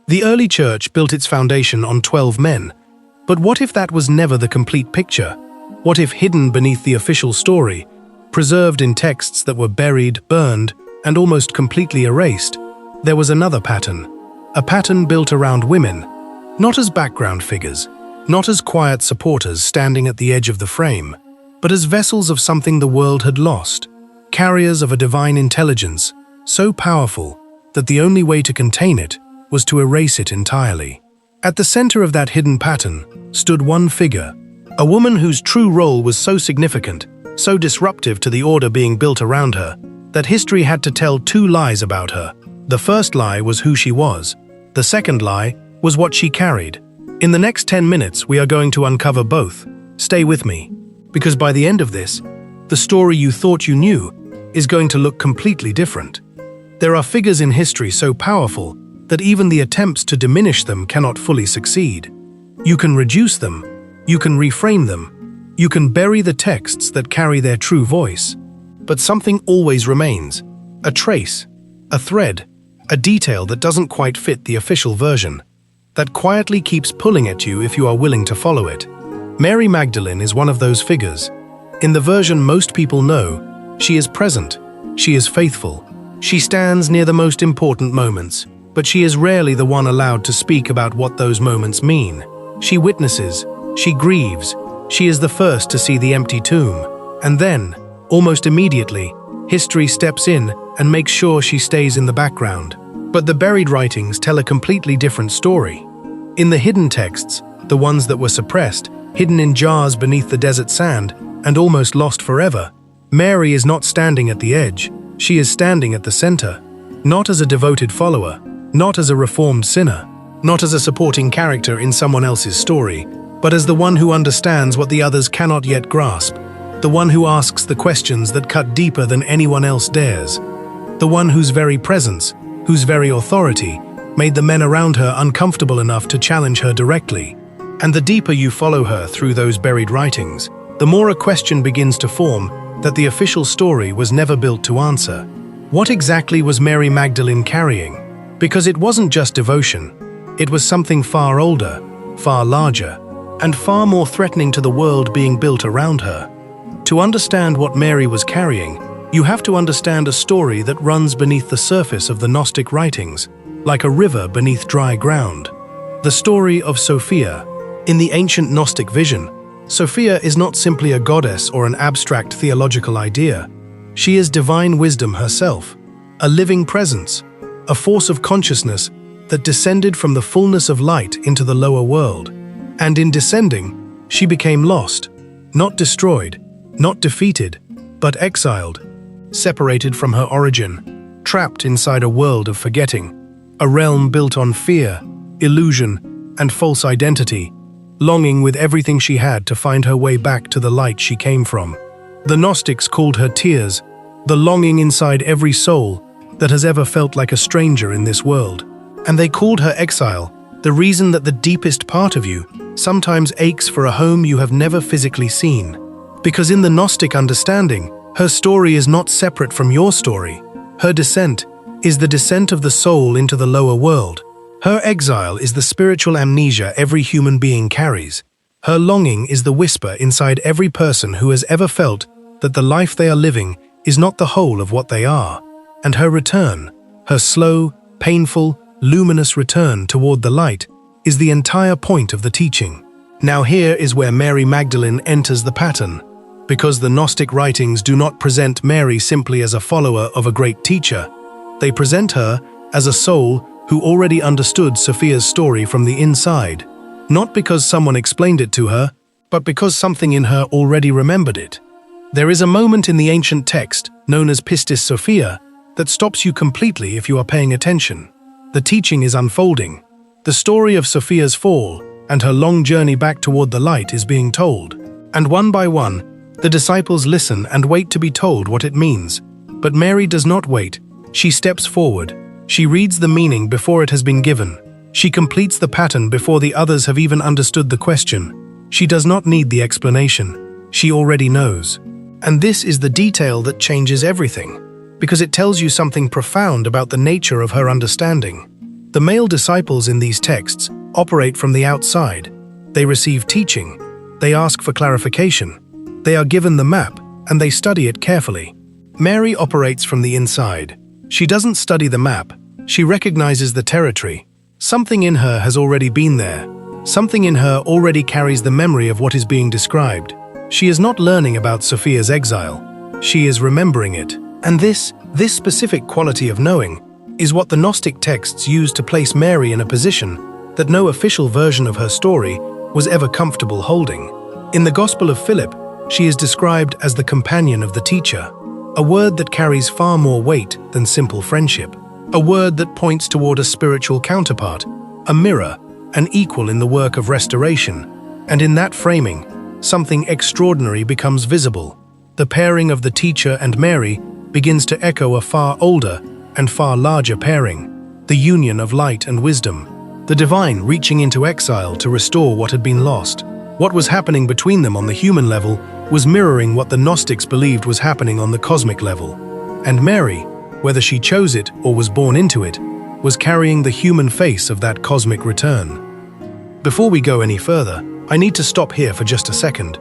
The early church built its foundation on 12 men. But what if that was never the complete picture? What if hidden beneath the official story, preserved in texts that were buried, burned, and almost completely erased, there was another pattern? A pattern built around women, not as background figures, not as quiet supporters standing at the edge of the frame, but as vessels of something the world had lost, carriers of a divine intelligence, so powerful that the only way to contain it was to erase it entirely. At the center of that hidden pattern stood one figure, a woman whose true role was so significant, so disruptive to the order being built around her, that history had to tell two lies about her. The first lie was who she was. The second lie was what she carried. In the next 10 minutes, we are going to uncover both. Stay with me, because by the end of this, the story you thought you knew is going to look completely different. There are figures in history so powerful that even the attempts to diminish them cannot fully succeed. You can reduce them, you can reframe them, you can bury the texts that carry their true voice. But something always remains, a trace, a thread, a detail that doesn't quite fit the official version, that quietly keeps pulling at you if you are willing to follow it. Mary Magdalene is one of those figures. In the version most people know, she is present, she is faithful, she stands near the most important moments, but she is rarely the one allowed to speak about what those moments mean. She witnesses, she grieves, she is the first to see the empty tomb, and then, almost immediately, history steps in and makes sure she stays in the background. But the buried writings tell a completely different story. In the hidden texts, the ones that were suppressed, hidden in jars beneath the desert sand, and almost lost forever, Mary is not standing at the edge, she is standing at the center, not as a devoted follower, not as a reformed sinner, not as a supporting character in someone else's story, but as the one who understands what the others cannot yet grasp, the one who asks the questions that cut deeper than anyone else dares, the one whose very presence, whose very authority, made the men around her uncomfortable enough to challenge her directly. And the deeper you follow her through those buried writings, the more a question begins to form that the official story was never built to answer. What exactly was Mary Magdalene carrying? Because it wasn't just devotion, it was something far older, far larger, and far more threatening to the world being built around her. To understand what Mary was carrying, you have to understand a story that runs beneath the surface of the Gnostic writings, like a river beneath dry ground. The story of Sophia. In the ancient Gnostic vision, Sophia is not simply a goddess or an abstract theological idea. She is divine wisdom herself, a living presence, a force of consciousness that descended from the fullness of light into the lower world. And in descending, she became lost, not destroyed, not defeated, but exiled, separated from her origin, trapped inside a world of forgetting, a realm built on fear, illusion, and false identity, longing with everything she had to find her way back to the light she came from. The Gnostics called her tears, the longing inside every soul that has ever felt like a stranger in this world. And they called her exile, the reason that the deepest part of you sometimes aches for a home you have never physically seen. Because in the Gnostic understanding, her story is not separate from your story. Her descent is the descent of the soul into the lower world. Her exile is the spiritual amnesia every human being carries. Her longing is the whisper inside every person who has ever felt that the life they are living is not the whole of what they are. And her return, her slow, painful, luminous return toward the light, is the entire point of the teaching. Now here is where Mary Magdalene enters the pattern. Because the Gnostic writings do not present Mary simply as a follower of a great teacher, they present her as a soul who already understood Sophia's story from the inside, not because someone explained it to her, but because something in her already remembered it. There is a moment in the ancient text, known as Pistis Sophia, that stops you completely if you are paying attention. The teaching is unfolding. The story of Sophia's fall and her long journey back toward the light is being told. And one by one, the disciples listen and wait to be told what it means. But Mary does not wait. She steps forward. She reads the meaning before it has been given. She completes the pattern before the others have even understood the question. She does not need the explanation. She already knows. And this is the detail that changes everything, because it tells you something profound about the nature of her understanding. The male disciples in these texts operate from the outside. They receive teaching, they ask for clarification, they are given the map, and they study it carefully. Mary operates from the inside. She doesn't study the map, she recognizes the territory. Something in her has already been there. Something in her already carries the memory of what is being described. She is not learning about Sophia's exile. She is remembering it. And this specific quality of knowing is what the Gnostic texts use to place Mary in a position that no official version of her story was ever comfortable holding. In the Gospel of Philip, she is described as the companion of the teacher, a word that carries far more weight than simple friendship, a word that points toward a spiritual counterpart, a mirror, an equal in the work of restoration. And in that framing, something extraordinary becomes visible. The pairing of the teacher and Mary begins to echo a far older and far larger pairing, the union of light and wisdom, the divine reaching into exile to restore what had been lost. What was happening between them on the human level was mirroring what the Gnostics believed was happening on the cosmic level. And Mary, whether she chose it or was born into it, was carrying the human face of that cosmic return. Before we go any further, I need to stop here for just a second.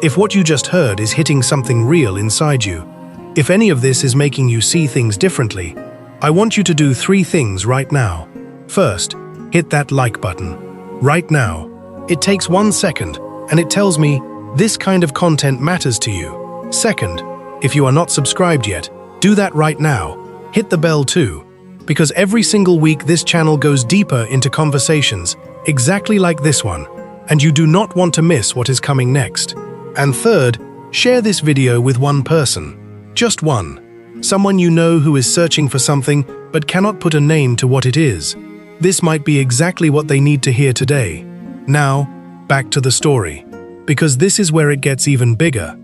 If what you just heard is hitting something real inside you, if any of this is making you see things differently, I want you to do 3 things right now. First, hit that like button. Right now. It takes 1 second, and it tells me this kind of content matters to you. Second, if you are not subscribed yet, do that right now. Hit the bell too, because every single week this channel goes deeper into conversations exactly like this one, and you do not want to miss what is coming next. And third, share this video with one person. Just one. Someone you know who is searching for something but cannot put a name to what it is. This might be exactly what they need to hear today. Now, back to the story, because this is where it gets even bigger.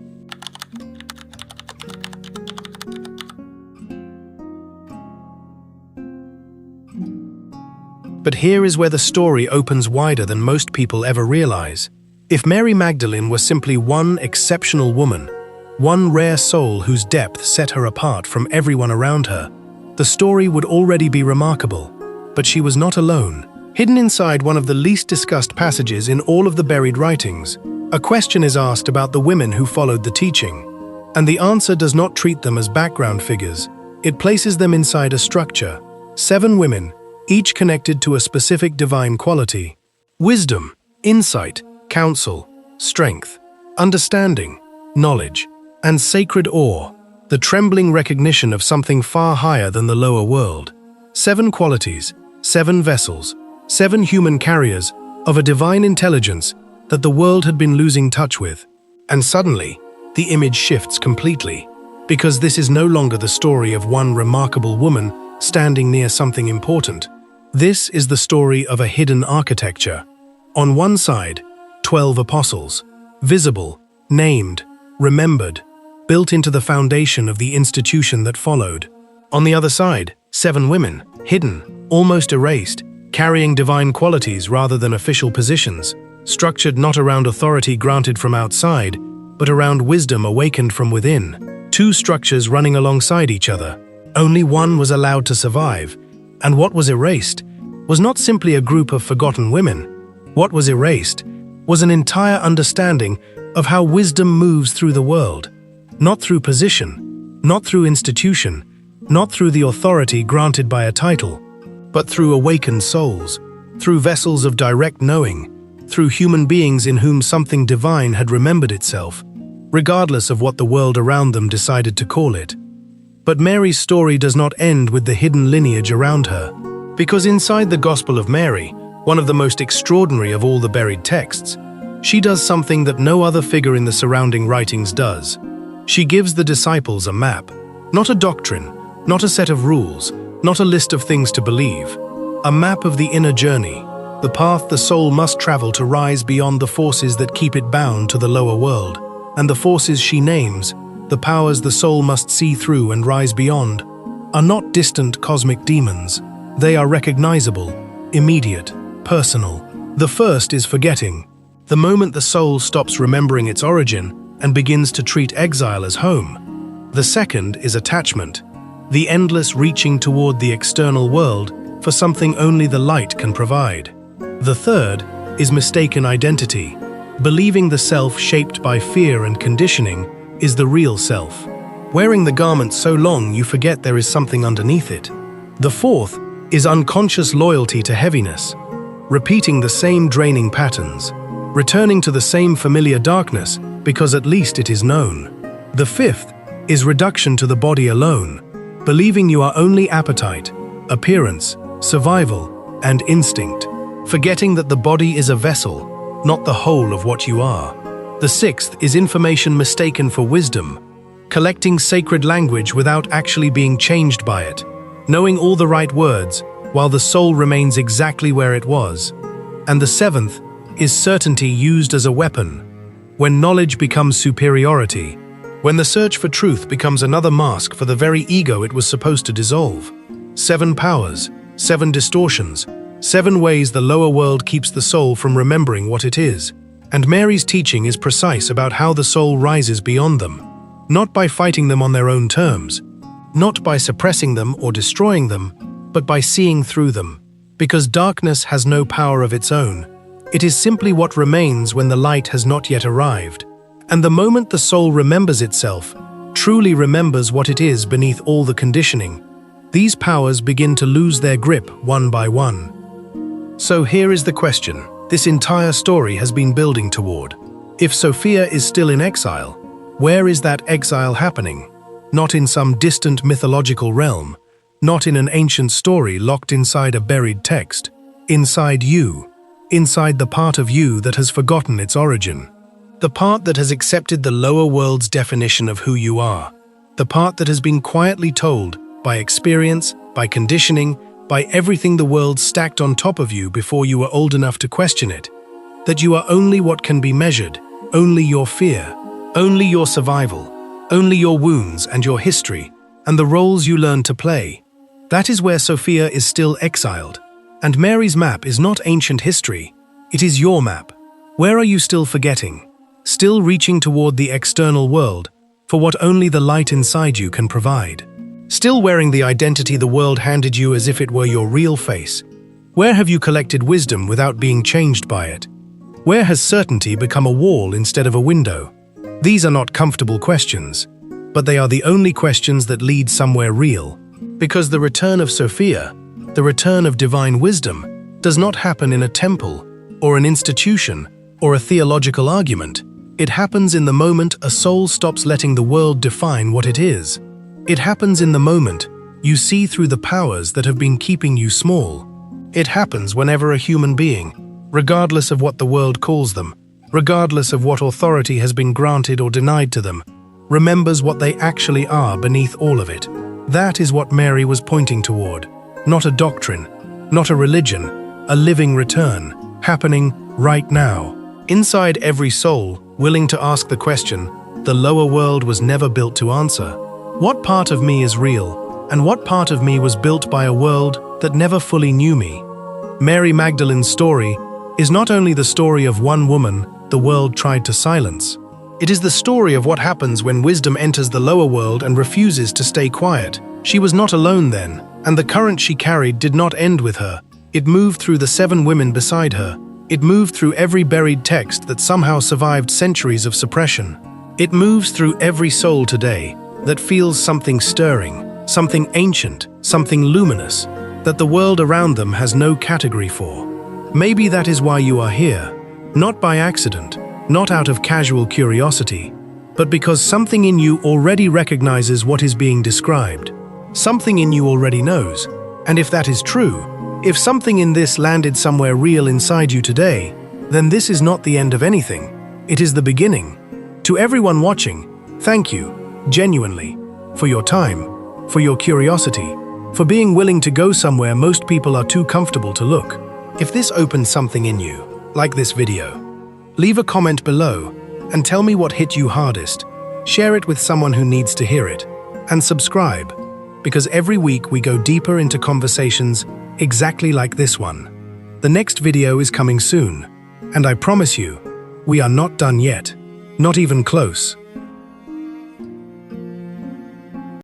But here is where the story opens wider than most people ever realize. If Mary Magdalene was simply one exceptional woman, one rare soul whose depth set her apart from everyone around her, the story would already be remarkable. But she was not alone. Hidden inside one of the least discussed passages in all of the buried writings, a question is asked about the women who followed the teaching. And the answer does not treat them as background figures. It places them inside a structure. 7 women, each connected to a specific divine quality: wisdom, insight, counsel, strength, understanding, knowledge, and sacred awe, the trembling recognition of something far higher than the lower world. 7 qualities, 7 vessels, 7 human carriers of a divine intelligence that the world had been losing touch with. And suddenly, the image shifts completely, because this is no longer the story of one remarkable woman standing near something important. This is the story of a hidden architecture. On one side, 12 apostles, visible, named, remembered, built into the foundation of the institution that followed. On the other side, 7 women, hidden, almost erased, carrying divine qualities rather than official positions, structured not around authority granted from outside, but around wisdom awakened from within. 2 structures running alongside each other. Only one was allowed to survive, and what was erased was not simply a group of forgotten women. What was erased was an entire understanding of how wisdom moves through the world, not through position, not through institution, not through the authority granted by a title, but through awakened souls, through vessels of direct knowing, through human beings in whom something divine had remembered itself, regardless of what the world around them decided to call it. But Mary's story does not end with the hidden lineage around her, because inside the Gospel of Mary, one of the most extraordinary of all the buried texts, she does something that no other figure in the surrounding writings does. She gives the disciples a map, not a doctrine, not a set of rules, not a list of things to believe, a map of the inner journey, the path the soul must travel to rise beyond the forces that keep it bound to the lower world, and the forces she names, the powers the soul must see through and rise beyond, are not distant cosmic demons. They are recognizable, immediate, personal. The first is forgetting. The moment the soul stops remembering its origin and begins to treat exile as home. The second is attachment, the endless reaching toward the external world for for something only the light can provide. The third is mistaken identity, believing the self shaped by fear and conditioning is the real self. Wearing the garment so long you forget there is something underneath it. The fourth is unconscious loyalty to heaviness, repeating the same draining patterns, returning to the same familiar darkness because at least it is known. The fifth is reduction to the body alone, believing you are only appetite, appearance, survival, and instinct, forgetting that the body is a vessel, not the whole of what you are. The sixth is information mistaken for wisdom, collecting sacred language without actually being changed by it, knowing all the right words while the soul remains exactly where it was. And the seventh is certainty used as a weapon, when knowledge becomes superiority, when the search for truth becomes another mask for the very ego it was supposed to dissolve. 7 powers, 7 distortions, 7 ways the lower world keeps the soul from remembering what it is. And Mary's teaching is precise about how the soul rises beyond them, not by fighting them on their own terms, not by suppressing them or destroying them, but by seeing through them. Because darkness has no power of its own. It is simply what remains when the light has not yet arrived. And the moment the soul remembers itself, truly remembers what it is beneath all the conditioning, these powers begin to lose their grip one by one. So here is the question this entire story has been building toward. If Sophia is still in exile, where is that exile happening? Not in some distant mythological realm, not in an ancient story locked inside a buried text. Inside you, inside the part of you that has forgotten its origin. The part that has accepted the lower world's definition of who you are. The part that has been quietly told, by experience, by conditioning, by everything the world stacked on top of you before you were old enough to question it, that you are only what can be measured, only your fear, only your survival, only your wounds and your history, and the roles you learn to play. That is where Sophia is still exiled. And Mary's map is not ancient history, it is your map. Where are you still forgetting? Still reaching toward the external world for what only the light inside you can provide? Still wearing the identity the world handed you as if it were your real face? Where have you collected wisdom without being changed by it? Where has certainty become a wall instead of a window? These are not comfortable questions, but they are the only questions that lead somewhere real. Because the return of Sophia, the return of divine wisdom, does not happen in a temple, or an institution, or a theological argument. It happens in the moment a soul stops letting the world define what it is. It happens in the moment you see through the powers that have been keeping you small. It happens whenever a human being, regardless of what the world calls them, regardless of what authority has been granted or denied to them, remembers what they actually are beneath all of it. That is what Mary was pointing toward. Not a doctrine, not a religion, a living return, happening right now. Inside every soul, willing to ask the question, the lower world was never built to answer. What part of me is real, and what part of me was built by a world that never fully knew me? Mary Magdalene's story is not only the story of one woman the world tried to silence. It is the story of what happens when wisdom enters the lower world and refuses to stay quiet. She was not alone then, and the current she carried did not end with her. It moved through the 7 women beside her. It moved through every buried text that somehow survived centuries of suppression. It moves through every soul today that feels something stirring, something ancient, something luminous, that the world around them has no category for. Maybe that is why you are here, not by accident, not out of casual curiosity, but because something in you already recognizes what is being described. Something in you already knows. And if that is true, if something in this landed somewhere real inside you today, then this is not the end of anything. It is the beginning. To everyone watching, thank you, genuinely, for your time, for your curiosity, for being willing to go somewhere most people are too comfortable to look. If this opened something in you, like this video, leave a comment below and tell me what hit you hardest. Share it with someone who needs to hear it. And subscribe, because every week we go deeper into conversations exactly like this one. The next video is coming soon, and I promise you, we are not done yet. Not even close.